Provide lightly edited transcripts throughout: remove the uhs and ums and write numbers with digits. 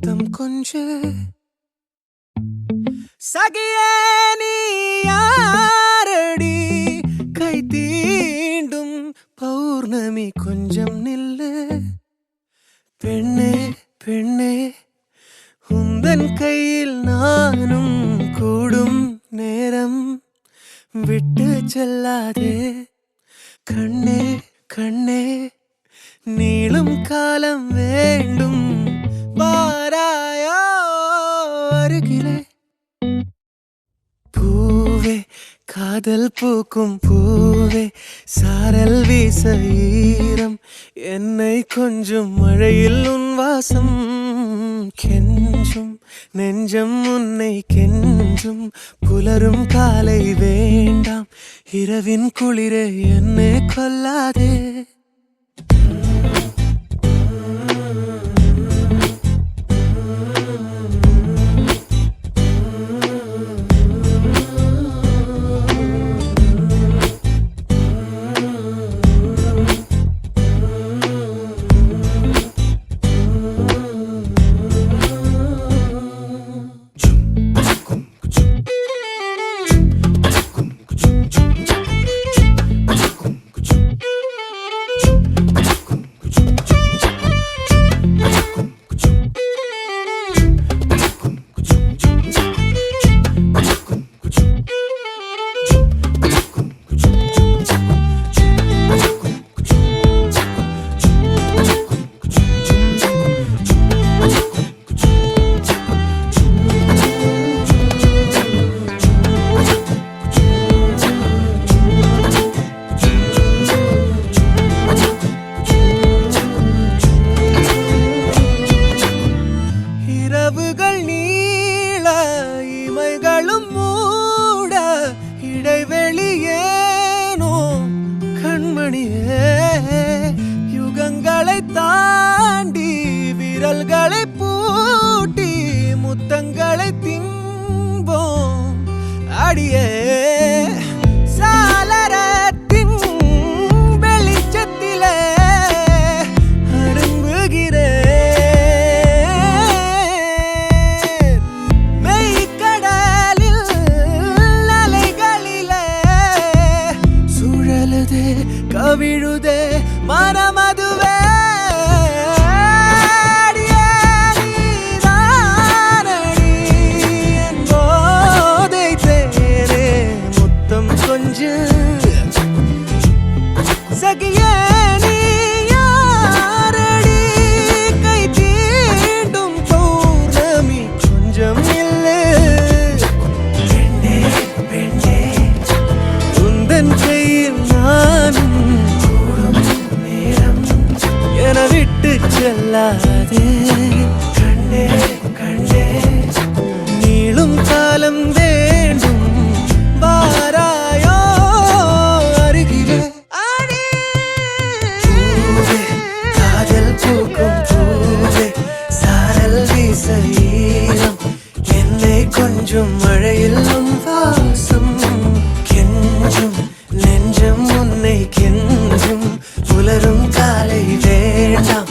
முத்தம் கொஞ்சு சகியே நீ யாரடி கை தீண்டும் பௌர்ணமி கொஞ்சம் நில்லு பெண்ணே பெண்ணே உந்தன் கையில் நானும் கூடும் நேரம் விட்டு செல்லாதே கண்ணே கண்ணே நீளும் காலம் வேண்டும் வாராயோ அருகிலே பூவே காதல் பூக்கும் பூவே சாரல் வீச ஈரம் என்னை கொஞ்சம் மழையில் உன் வாசம் கெஞ்சும் நெஞ்சம் உன்னை கெஞ்சும் புலரும் காலை வேண்டாம் இரவின் குளிரே என்னை கொல்லாதே யுகங்களை தாண்டி விரல்களை பூட்டி முத்தங்களை திம்போம் அடியே சாளரத்தின் வெளிச்சத்திலே அரும்புகிறேன் மெய்க்கடலில் அலைகளிலே சுழலுதே கவிழுதே மனமதுவே போதை தேரே முத்தம் கொஞ்சு சகியே நீ யாரடி கை தீண்டும் பௌர்ணமி கொஞ்சம் இல்லை பெண்ணே பெண்ணே உந்தன் கையில் நானும் என விட்டு செல்லாதே கண்ணே கண்ணே நீளும் காலம் வேண்டும் வாராயோ அருகிலே பூவே காதல் பூக்கும் பூவே சாரல் வீச ஈரம் என்னை கொஞ்சம் மழையில் உன் வாசம் கெஞ்சும் நெஞ்சம் உன்னை கெஞ்சும் புலரும் காலை வேண்டாம்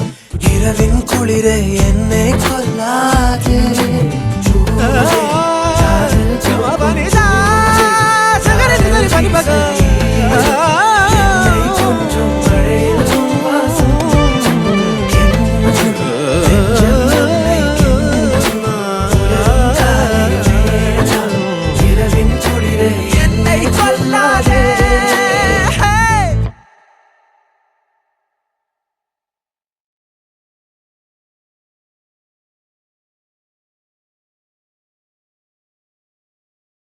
இரவின் குளிரை என்னை கொல்லாதே